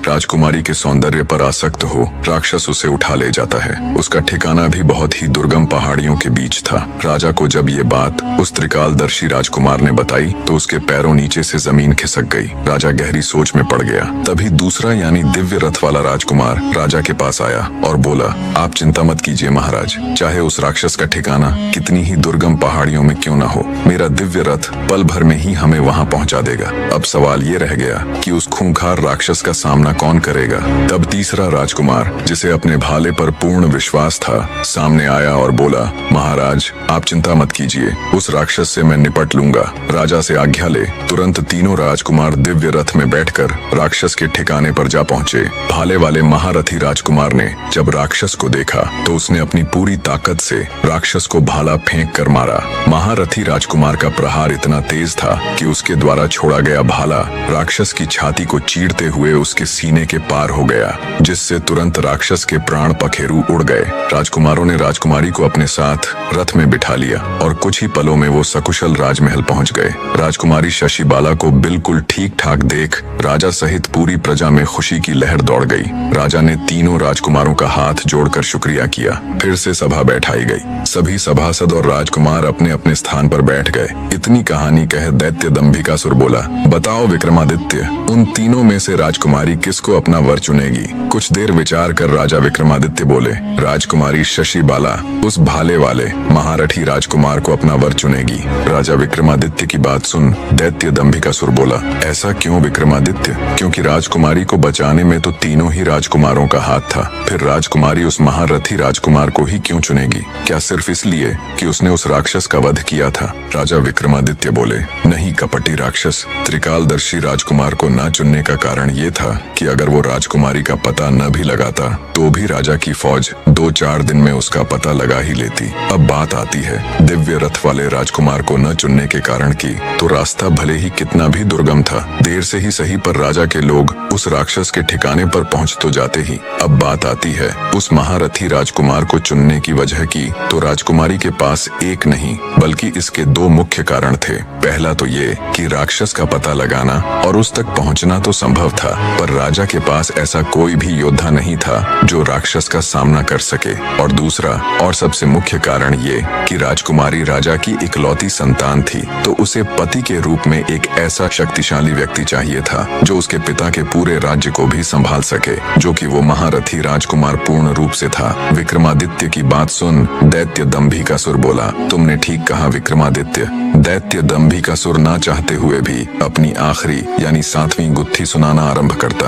राजकुमारी के सौंदर्य पर आसक्त हो राक्षस उसे उठा ले जाता है। उसका ठिकाना भी बहुत ही दुर्गम पहाड़ियों के बीच था। राजा को जब ये बात उस त्रिकालदर्शी राजकुमार ने बताई तो उसके पैरों नीचे से जमीन खिसक गई। राजा गहरी सोच में पड़ गया। तभी दूसरा यानी दिव्य रथ वाला राजकुमार राजा के पास आया और बोला, आप चिंता मत कीजिए महाराज, चाहे उस राक्षस का ठिकाना कितनी ही दुर्गम पहाड़ियों में क्यों न हो, मेरा दिव्य रथ पल भर में ही हमें वहां पहुंचा देगा। अब सवाल ये रह गया कि उस खूंखार राक्षस का सामना कौन करेगा। तब तीसरा राजकुमार, जिसे अपने भाले पर पूर्ण विश्वास था, सामने आया और बोला, महाराज आप चिंता मत कीजिए, उस राक्षस से मैं निपट लूंगा। राजा से आज्ञा ले तुरंत तीनों राजकुमार दिव्य रथ में बैठकर राक्षस के ठिकाने पर जा पहुंचे। भाले वाले महारथी राजकुमार ने जब राक्षस को देखा तो उसने अपनी पूरी ताकत से राक्षस को भाला फेंक कर मारा। महारथी राजकुमार का प्रहार इतना तेज था कि उसके द्वारा छोड़ा गया भाला राक्षस की छाती को चीरते हुए उसके सीने के पार हो गया, जिससे तुरंत राक्षस के प्राण पखेरु उड़ गए। राजकुमारों ने राजकुमारी को अपने साथ रथ में बिठा लिया और कुछ ही पलों में वो सकुशल राजमहल पहुंच गए। राजकुमारी शशिबाला को बिल्कुल ठीक ठाक देख राजा सहित पूरी प्रजा में खुशी की लहर दौड़ गई। राजा ने तीनों राजकुमारों का हाथ जोड़कर शुक्रिया किया। फिर से सभा बैठाई गई। सभी सभासद और राजकुमार अपने अपने स्थान पर बैठ गए। इतनी कहानी कह दैत्य दंभिकासुर बोला, बताओ विक्रमादित्य, उन तीनों में से राजकुमारी किसको अपना वर चुनेगी। कुछ देर विचार कर राजा विक्रमादित्य बोले, राजकुमारी शशिबाला उस भाले वाले महारथी राजकुमार को अपना वर चुनेगी। राजा विक्रमादित्य की बात सुन दैत्य दंभिकासुर बोला, ऐसा क्यों विक्रमादित्य? क्योंकि राजकुमारी को बचाने में तो तीनों ही राजकुमारों का हाथ था, फिर राजकुमारी उस महारथी राजकुमार को ही क्यों चुनेगी? क्या सिर्फ इसलिए कि उसने उस राक्षस का वध किया था? राजा विक्रमादित्य बोले, नहीं कपटी राक्षस, त्रिकालदर्शी राजकुमार को न चुनने का कारण ये था कि अगर वो राजकुमारी का पता न भी लगाता तो भी राजा की फौज 2-4 दिन में उसका पता लगा ही लेती। अब बात आती है दिव्य रथ वाले राजकुमार को न चुनने के कारण की, तो रास्ता भले ही कितना भी दुर्गम था, देर से ही सही पर राजा के लोग उस राक्षस के ठिकाने पर पहुंच तो जाते ही। अब बात आती है उस महारथी राजकुमार को चुनने की वजह की, तो राजकुमारी के पास एक नहीं बल्कि इसके 2 मुख्य कारण थे। पहला तो ये कि राक्षस का पता लगाना और उस तक पहुंचना तो संभव था, पर राजा के पास ऐसा कोई भी योद्धा नहीं था जो राक्षस का सामना कर सके। और दूसरा और सबसे मुख्य कारण ये कि राजकुमारी राजा की इकलौती संतान थी, तो उसे पति के रूप में एक ऐसा शक्तिशाली व्यक्ति चाहिए था जो उसके पिता के पूरे राज्य को भी संभाल सके, जो कि वो महारथी राजकुमार पूर्ण रूप से था। विक्रमादित्य की बात सुन दैत्य दंभिकासुर बोला, तुमने ठीक कहा विक्रमादित्य। दैत्य दंभिकासुर ना चाहते हुए भी अपनी आखिरी यानी 7वीं गुत्थी सुनाना आरंभ करता